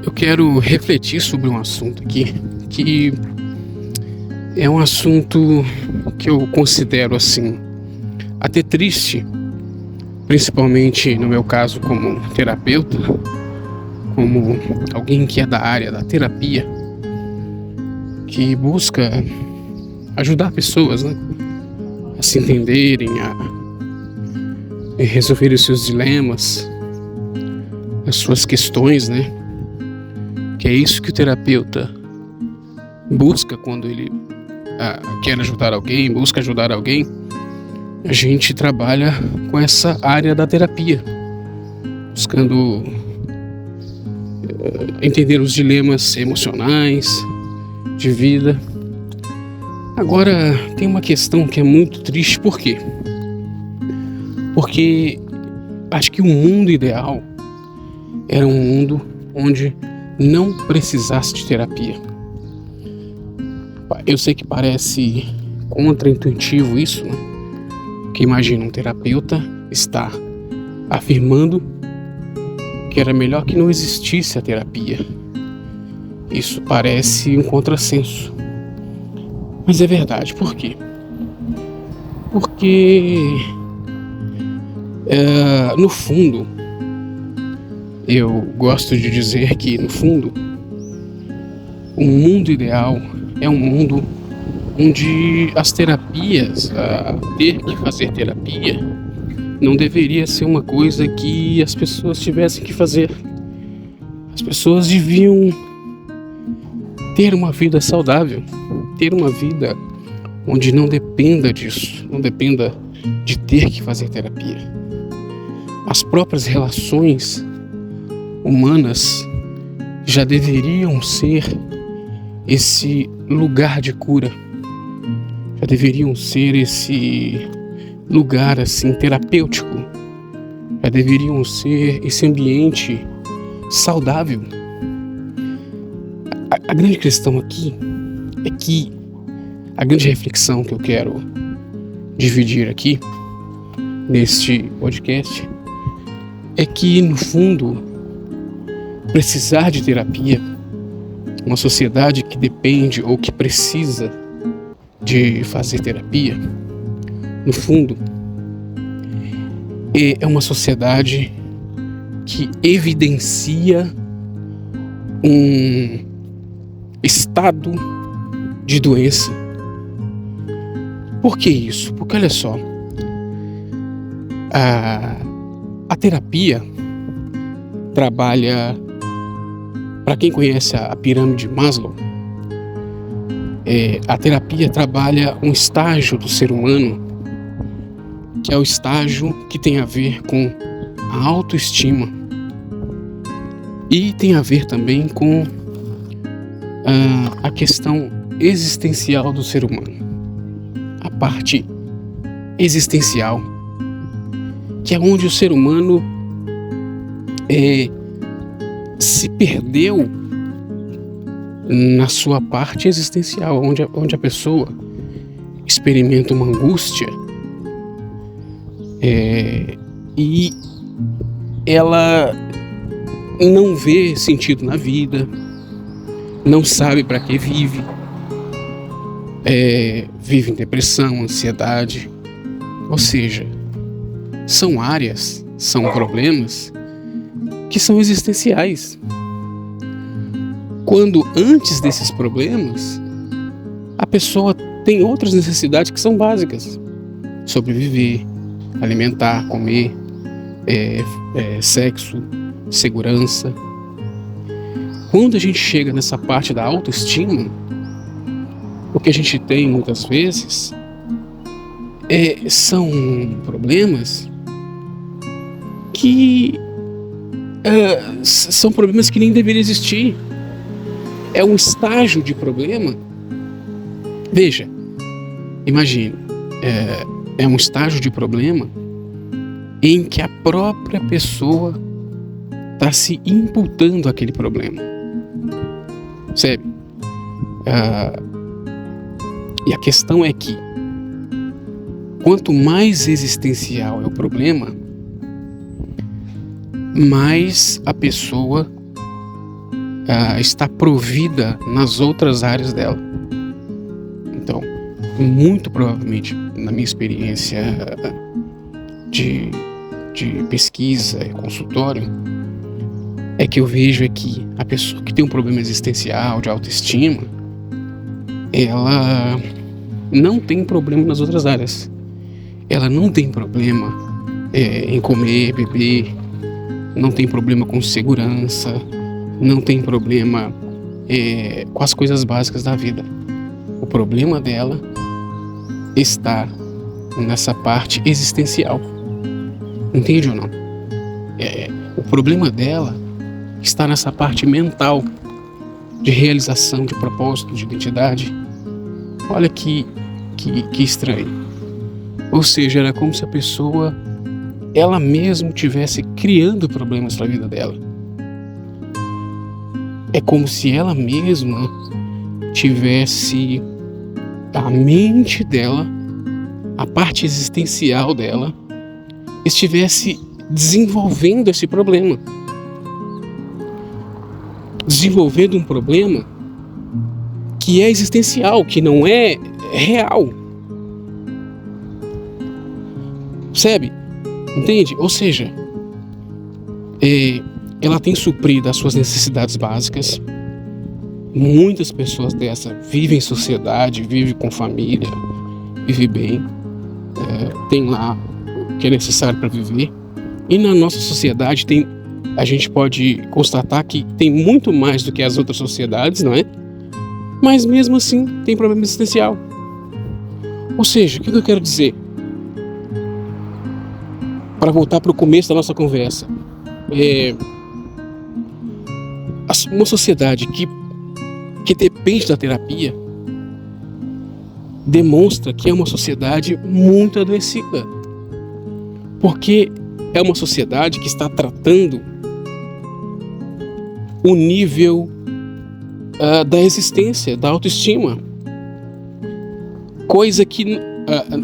Eu quero refletir sobre um assunto aqui, que é um assunto que eu considero assim, até triste, principalmente no meu caso como terapeuta, como alguém que é da área da terapia, que busca ajudar pessoas, né, a se entenderem, a resolver os seus dilemas, as suas questões, né? Que é isso que o terapeuta busca quando ele quer ajudar alguém, busca ajudar alguém. A gente trabalha com essa área da terapia, buscando entender os dilemas emocionais de vida. Agora, tem uma questão que é muito triste, por quê? Porque acho que o mundo ideal era um mundo onde não precisasse de terapia. Eu sei que parece contraintuitivo isso, né? Porque imagina, um terapeuta está afirmando que era melhor que não existisse a terapia. Isso parece um contrassenso. Mas é verdade, por quê? Porque, no fundo, eu gosto de dizer que, no fundo, o mundo ideal é um mundo onde as terapias, ter que fazer terapia, não deveria ser uma coisa que as pessoas tivessem que fazer. As pessoas deviam ter uma vida saudável, ter uma vida onde não dependa disso, não dependa de ter que fazer terapia. As próprias relações humanas já deveriam ser esse lugar de cura, já deveriam ser esse lugar assim terapêutico, já deveriam ser esse ambiente saudável. A grande questão aqui é que a grande reflexão que eu quero dividir aqui neste podcast é que, no fundo, precisar de terapia, uma sociedade que depende ou que precisa de fazer terapia, no fundo, é uma sociedade que evidencia um estado de doença. Por que isso? Porque olha só, a terapia trabalha, para quem conhece a pirâmide de Maslow, a terapia trabalha um estágio do ser humano, que é o estágio que tem a ver com a autoestima e tem a ver também com a questão existencial do ser humano, a parte existencial, que é onde o ser humano se perdeu na sua parte existencial, onde a pessoa experimenta uma angústia e ela não vê sentido na vida, não sabe para que vive, vive em depressão, ansiedade. Ou seja, são áreas, são problemas que são existenciais. Quando antes desses problemas, a pessoa tem outras necessidades que são básicas: sobreviver, alimentar, comer, sexo, segurança. Quando a gente chega nessa parte da autoestima, o que a gente tem muitas vezes são problemas que são problemas que nem deveriam existir. É um estágio de problema. Veja, imagine, é um estágio de problema em que a própria pessoa está se imputando aquele problema. Percebe? E a questão é que quanto mais existencial é o problema, mais a pessoa está provida nas outras áreas dela. Então, muito provavelmente, na minha experiência de pesquisa e consultório, é que eu vejo que a pessoa que tem um problema existencial, de autoestima, ela não tem problema nas outras áreas. Ela não tem problema em comer, beber, não tem problema com segurança, não tem problema com as coisas básicas da vida. O problema dela está nessa parte existencial. Entende ou não? O problema dela está nessa parte mental, de realização, de propósito, de identidade. Olha que estranho. Ou seja, era como se a pessoa, ela mesma estivesse criando problemas para a vida dela. É como se ela mesma tivesse a mente dela, a parte existencial dela, estivesse desenvolvendo esse problema. Desenvolvendo um problema que é existencial, que não é real. Percebe? Entende? Ou seja, ela tem suprido as suas necessidades básicas. Muitas pessoas dessa vivem em sociedade, vivem com família, vivem bem, tem lá o que é necessário para viver. E na nossa sociedade a gente pode constatar que tem muito mais do que as outras sociedades, não é? Mas mesmo assim tem problema existencial. Ou seja, o que eu quero dizer? Para voltar para o começo da nossa conversa, uma sociedade que depende da terapia demonstra que é uma sociedade muito adoecida, porque é uma sociedade que está tratando o nível da existência, da autoestima, coisa que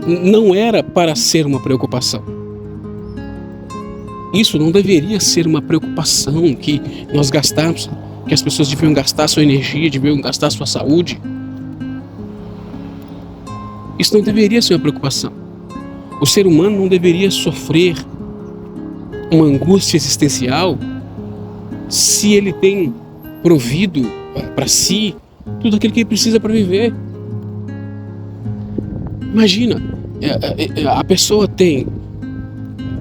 não era para ser uma preocupação. Isso não deveria ser uma preocupação que nós gastamos, que as pessoas deviam gastar sua energia, deviam gastar sua saúde. Isso não deveria ser uma preocupação. O ser humano não deveria sofrer uma angústia existencial se ele tem provido para si tudo aquilo que ele precisa para viver. Imagina, a pessoa tem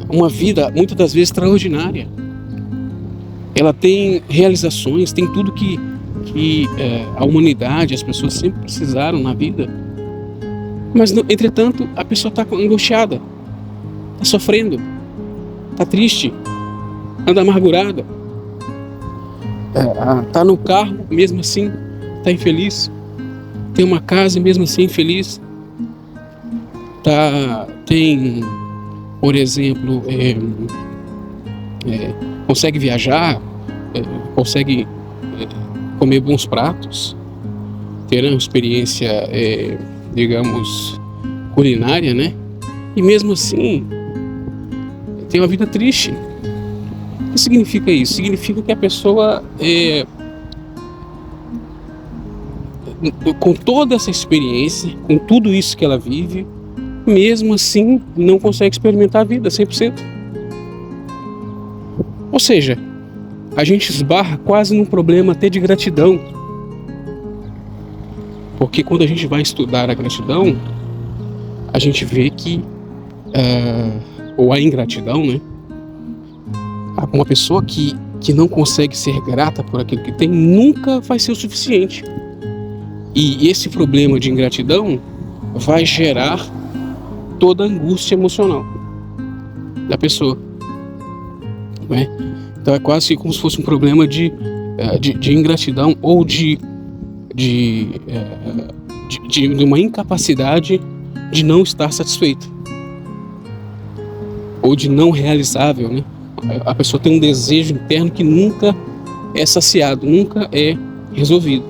uma vida muitas das vezes extraordinária. Ela tem realizações, tem tudo que a humanidade, as pessoas sempre precisaram na vida. Mas, entretanto, a pessoa está angustiada, está sofrendo, está triste, anda amargurada, está no carro, mesmo assim está infeliz, tem uma casa, mesmo assim infeliz, tem, por exemplo, consegue viajar, consegue comer bons pratos, ter uma experiência, digamos, culinária, né? E mesmo assim tem uma vida triste. O que significa isso? Significa que a pessoa, com toda essa experiência, com tudo isso que ela vive, mesmo assim não consegue experimentar a vida 100%. Ou seja, a gente esbarra quase num problema até de gratidão. Porque quando a gente vai estudar a gratidão, a gente vê que, ou a ingratidão, né? Uma pessoa que não consegue ser grata por aquilo que tem, nunca vai ser o suficiente. E esse problema de ingratidão vai gerar toda a angústia emocional da pessoa, né? Então é quase como se fosse um problema de ingratidão ou de uma incapacidade de não estar satisfeito ou de não realizável, né? A pessoa tem um desejo interno que nunca é saciado, nunca é resolvido.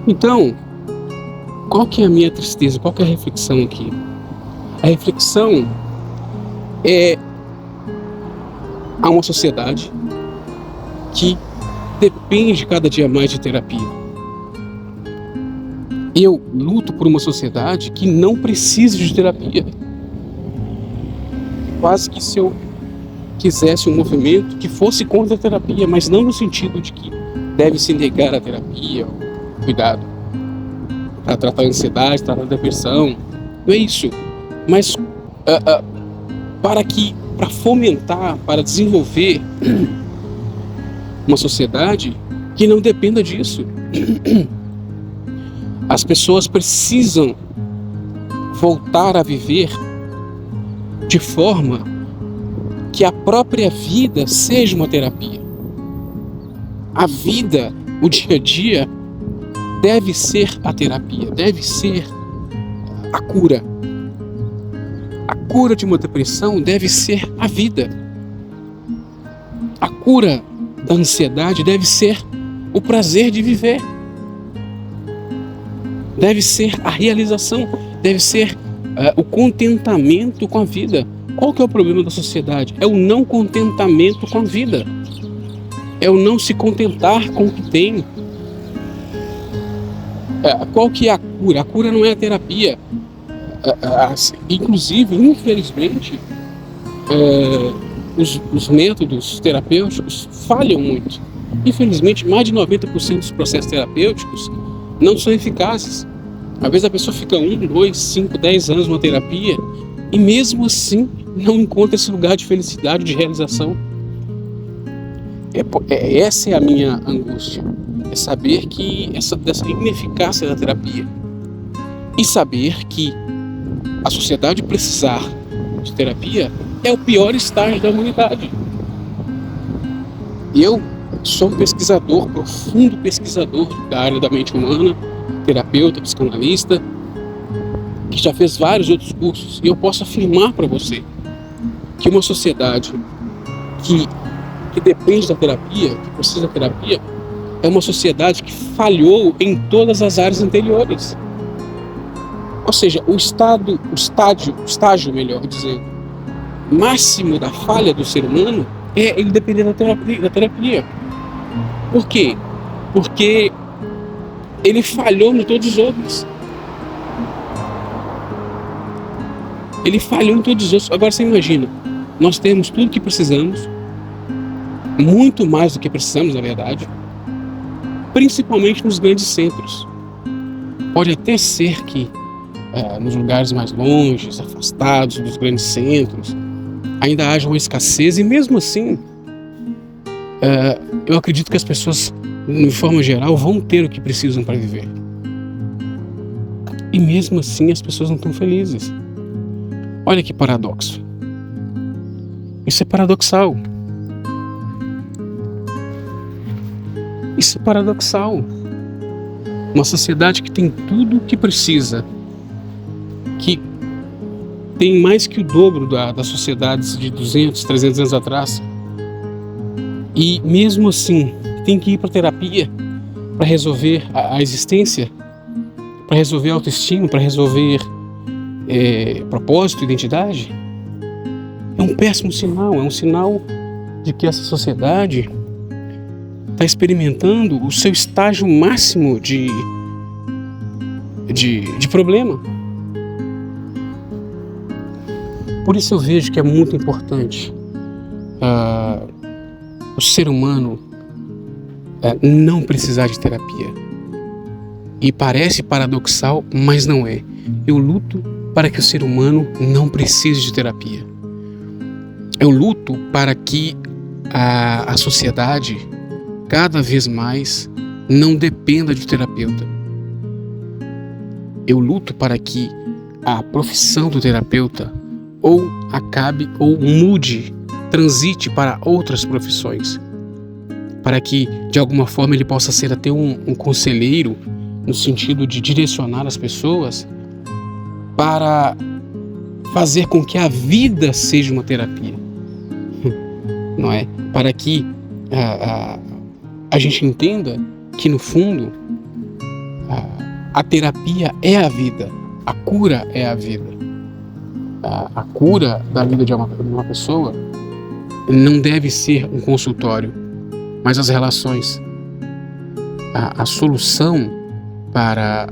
Então, qual que é a minha tristeza? Qual que é a reflexão aqui? A reflexão é a uma sociedade que depende cada dia mais de terapia. Eu luto por uma sociedade que não precise de terapia. Quase que se eu quisesse um movimento que fosse contra a terapia, mas não no sentido de que deve se negar a terapia, cuidado, para tratar a ansiedade, tratar a depressão, não é isso. Mas para fomentar, para desenvolver uma sociedade que não dependa disso. As pessoas precisam voltar a viver de forma que a própria vida seja uma terapia. A vida, o dia a dia, deve ser a terapia, deve ser a cura. A cura de uma depressão deve ser a vida. A cura da ansiedade deve ser o prazer de viver. Deve ser a realização, deve ser o contentamento com a vida. Qual que é o problema da sociedade? É o não contentamento com a vida. É o não se contentar com o que tem. Qual que é a cura? A cura não é a terapia. Inclusive, infelizmente, os métodos terapêuticos falham muito. Infelizmente, mais de 90% dos processos terapêuticos não são eficazes. Às vezes a pessoa fica 1, 2, 5, 10 anos numa terapia e mesmo assim não encontra esse lugar de felicidade, de realização. Essa é a minha angústia. É saber que dessa ineficácia da terapia. E saber que a sociedade precisar de terapia é o pior estágio da humanidade. Eu sou um pesquisador, profundo pesquisador da área da mente humana, terapeuta, psicanalista, que já fez vários outros cursos, e eu posso afirmar para você que uma sociedade que depende da terapia, que precisa da terapia, é uma sociedade que falhou em todas as áreas anteriores. Ou seja, o estágio, melhor dizendo, máximo da falha do ser humano é ele depender da terapia. Por quê? Porque ele falhou em todos os outros. Ele falhou em todos os outros. Agora você imagina, nós temos tudo o que precisamos, muito mais do que precisamos, na verdade, principalmente nos grandes centros. Pode até ser que nos lugares mais longes, afastados dos grandes centros, ainda haja uma escassez, e mesmo assim, eu acredito que as pessoas, de forma geral, vão ter o que precisam para viver. E mesmo assim as pessoas não estão felizes. Olha que paradoxo. Isso é paradoxal. Isso é paradoxal. Uma sociedade que tem tudo o que precisa, que tem mais que o dobro das sociedades de 200, 300 anos atrás, e mesmo assim tem que ir para terapia para resolver a existência, para resolver a autoestima, para resolver propósito, identidade. É um péssimo sinal, é um sinal de que essa sociedade está experimentando o seu estágio máximo de problema. Por isso eu vejo que é muito importante o ser humano não precisar de terapia. E parece paradoxal, mas não é. Eu luto para que o ser humano não precise de terapia. Eu luto para que a sociedade cada vez mais não dependa de terapeuta. Eu luto para que a profissão do terapeuta ou acabe ou mude, transite para outras profissões, para que de alguma forma ele possa ser até um conselheiro, no sentido de direcionar as pessoas para fazer com que a vida seja uma terapia, não é? Para que a gente entenda que no fundo a terapia é a vida, a cura é a vida. A cura da vida de uma pessoa não deve ser um consultório, mas as relações A solução para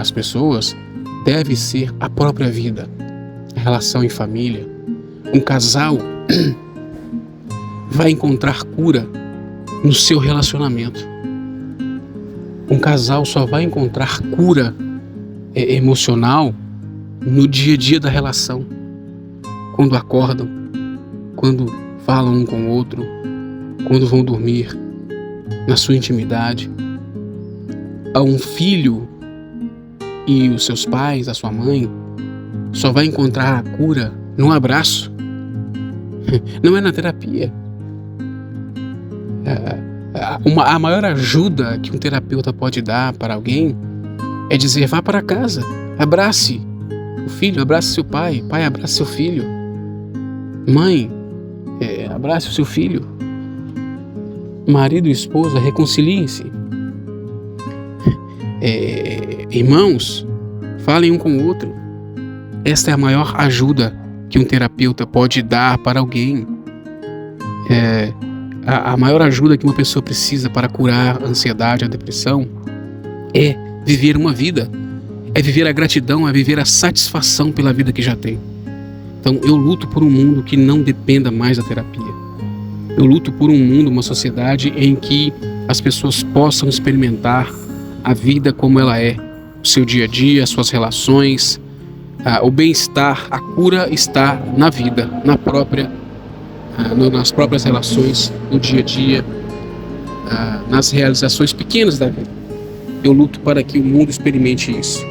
as pessoas deve ser a própria vida, a relação em família. Um casal vai encontrar cura no seu relacionamento. Um casal só vai encontrar cura emocional no dia a dia da relação. Quando acordam, quando falam um com o outro, quando vão dormir, na sua intimidade. A um filho e os seus pais, a sua mãe, só vai encontrar a cura num abraço. Não é na terapia. A maior ajuda que um terapeuta pode dar para alguém é dizer: vá para casa, abrace o filho, abrace seu pai, pai, abrace seu filho, mãe, abrace o seu filho, marido e esposa, reconciliem-se, irmãos, falem um com o outro. Esta é a maior ajuda que um terapeuta pode dar para alguém. A maior ajuda que uma pessoa precisa para curar a ansiedade, a depressão, é viver uma vida, é viver a gratidão, é viver a satisfação pela vida que já tem. Então eu luto por um mundo que não dependa mais da terapia. Eu luto por um mundo, uma sociedade em que as pessoas possam experimentar a vida como ela é, o seu dia a dia, as suas relações, o bem-estar, a cura está na vida, nas próprias relações, no dia a dia, nas realizações pequenas da vida. Eu luto para que o mundo experimente isso.